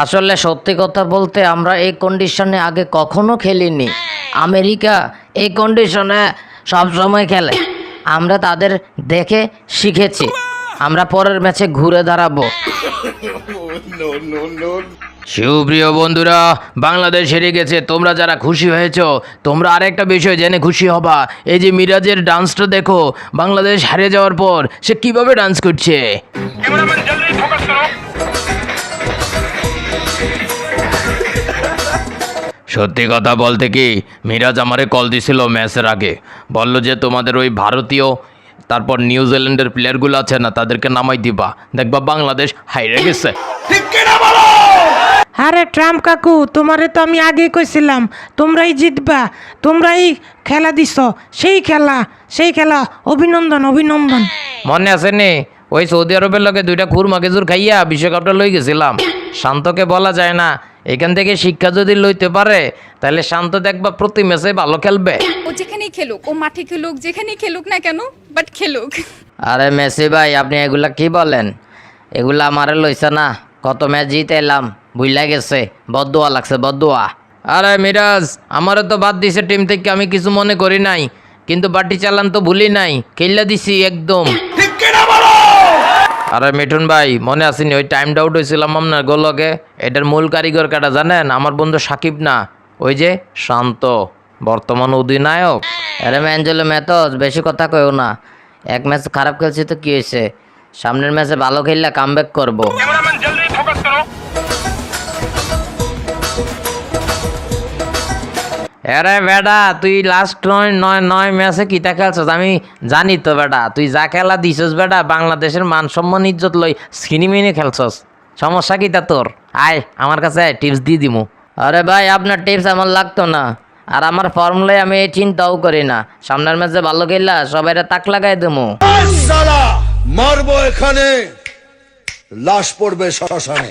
আসলে সত্যি কথা বলতে আমরা এই কন্ডিশনে আগে কখনো খেলিনি। আমেরিকা এই কন্ডিশনে সবসময় খেলে। আমরা তাদের দেখে শিখেছি। আমরা পরের ম্যাচে ঘুরে দাঁড়াবো। সুপ্রিয় বন্ধুরা, বাংলাদেশ হেরে গেছে। তোমরা যারা খুশি হয়েছো, তোমরা আরেকটা বিষয় জেনে খুশি হবা। এই যে মিরাজের ডান্সটা দেখো, বাংলাদেশ হারিয়ে যাওয়ার পর সে কিভাবে ডান্স করছে। সত্যি কথা বলতে কি, মিরাজ আমারে কল দিছিল ম্যাচের আগে, বলল যে তোমাদের ওই ভারতীয় তারপর নিউজিল্যান্ডের প্লেয়ারগুলো আছে না, তাদেরকে নামাই দিবা, দেখবা বাংলাদেশ হাইরে গেছে। আরে ট্রাম্প কাকু, তোমারে তো আমি আগে কইছিলাম তোমরাই জিতবা, তোমরাই খেলা দিছ, সেই খেলা। অভিনন্দন অভিনন্দন। মনে আছে নি ওই সৌদি আরবের লোকে দুইটা খুরমা খেজুর খাইয়া বিশ্বকাপটা লই গেছিলাম। শান্তকে বলা যায় না, এখান থেকে শিক্ষা যদি লইতে পারে তাহলে শান্ত দেখবা প্রতি ম্যাচে ভালো খেলবে। ও যেখানেই খেলুক, ও মাঠে খেলুক, যেখানেই খেলুক না কেন, বাট খেলুক। আরে মেসি ভাই, আপনি এগুলা কি বলেন? এগুলা আমারে লইছে না, কত ম্যাচ জিতে এলাম, বুঝলা গেছে। বদদোয়া লাগছে, বদদোয়া। আরে মিরাজ, আমারও তো বাদ দিছে টিম থেকে, আমি কিছু মনে করি নাই, কিন্তু বাটি চালান তো ভুলি নাই, খেললা দিছি একদম। আরে মিঠুন ভাই, মনে আসেনি ওই টাইম আউট হয়েছিলাম আপনার গোলকে? এটার মূল কারিগর কাটা জানেন? আমার বন্ধু সাকিব না, ওই যে শান্ত, বর্তমান অধিনায়ক। আরে ম্যাঞ্জেলো ম্যাথজ, বেশি কথা কইও না। এক ম্যাচ খারাপ খেলছি তো কি হয়েছে, সামনের ম্যাচে ভালো খেললে কামব্যাক করবো। আরে বেটা, তুই লাস্ট নয় ম্যাচে কিতা খেলছস আমি জানি তো বেটা। তুই যা খেলা দিছস বেটা, বাংলাদেশের মান সম্মান ইজ্জত লই ছিনিমিনি খেলছস। সমস্যা কিতা তোর? আয় আমার কাছে, টিপস দিয়ে দিমু। আরে ভাই, আপনার টিপস আমার লাগতো না, আর আমার ফর্মুলায় আমি এই চিন্তাও করি না। সামনের ম্যাচে ভালো খেললা সবাই তাক লাগাই দেবো। মারবো এখানে, লাশ পড়বে শ্মশানে।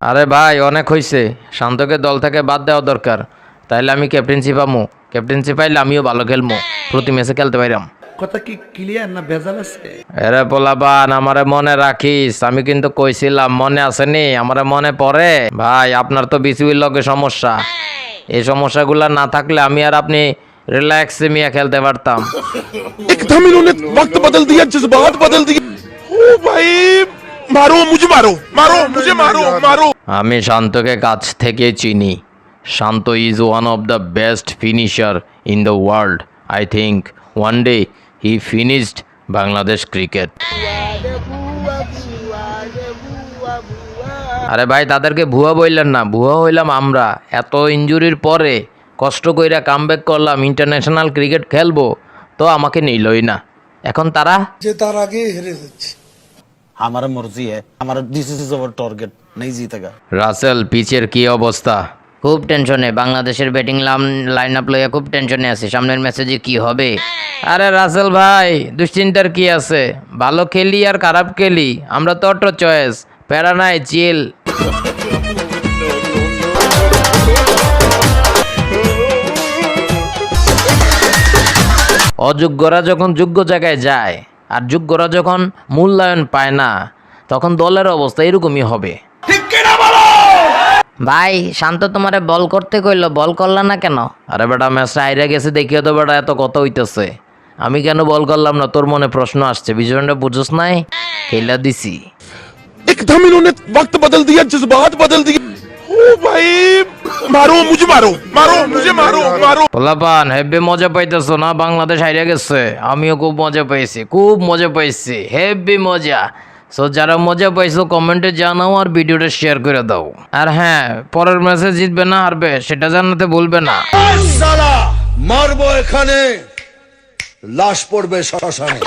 আরে ভাই, অনেক হয়েছে, শান্তকে দল থেকে বাদ দেওয়া দরকার। তাইলে আমি ক্যাপ্টেন্সি পামু, ক্যাপ্টেন্সি পাইলে আমিও ভালো খেলবো, প্রতি ম্যাচে খেলতে পাইরাম। কথা কি ক্লিয়ার না ভেজাল আছে? এরে পোলাপান, আমারে মনে রাখিস, আমি কিন্তু কইছিলাম, মনে আসেনি? আমারে মনে পড়ে ভাই। আপনার তো বিসিবির লগে সমস্যা, এই সমস্যাগুলো না থাকলে আমি আর আপনি রিল্যাক্সে মিয়া খেলতে পারতাম। एकदम इन्होंने वक्त बदल दिया, जज्बात बदल दिए। ओ भाई, मारो मुझे, मारो। আমি শান্তকে কাছ থেকে চিনি। Shanto is one of the best finisher in the world. I think one day he finished Bangladesh cricket. আরে ভাই, তাদেরকে ভুয়া বললেন না, ভুয়া হইলাম আমরা। এত ইনজুরির পরে কষ্ট কইরা কামব্যাক করলাম, ইন্টারন্যাশনাল ক্রিকেট খেলবো, তো আমাকে নিলই না। এখন তারা জেতার আগে হেরে যাচ্ছে। हमारा मर्जी है, हमारा दिस इज आवर टारगेट, नहीं जीतेगा। রাসেল, পিচের কি অবস্থা? খুব টেনশনে, বাংলাদেশের ব্যাটিং লাইন আপ লইয়া খুব টেনশনে আছে, সামনের ম্যাচে যে কি হবে। আরে রাসেল ভাই, দুশ্চিন্তার কি আছে? ভালো খেলি আর খারাপ খেলি, আমরা তো অটো চয়েস, প্যারা নাই, চিল। অযোগ্যরা যখন যোগ্য জায়গায় যায় আর যোগ্যরা যখন মূল্যায়ন পায় না, তখন দলের অবস্থা এরকমই হবে। ভাই শান্ত, তোমারে বল করতে কইলো, বল করলা না কেন? আরে বেটা, ম্যাচটা হাইরা গেছে দেখিও তো বেটা, এত কথা হইতেছে, আমি কেন বল করলাম না? তোর মনে প্রশ্ন আসছে, বিষয়টা বুঝোস নাই? খেলা দিছি। एकदम इन्होंने वक्त बदल दिया, जज्बात बदल दिए। ओ भाई, मारो मुझे, मारो। পোলাপান, হেব্বি মজা পাইতেছো না? বাংলাদেশ হাইরা গেছে, আমিও খুব মজা পাইছি, হেব্বি মজা। সো যারা মজা পাইছো কমেন্টে জানাও আর ভিডিওটা শেয়ার করে দাও। আর হ্যাঁ, পরের ম্যাচে জিতবে না হারবে সেটা জানাতে ভুলবে না। মারবো এখানে, লাশ পড়বে শ্মশানে।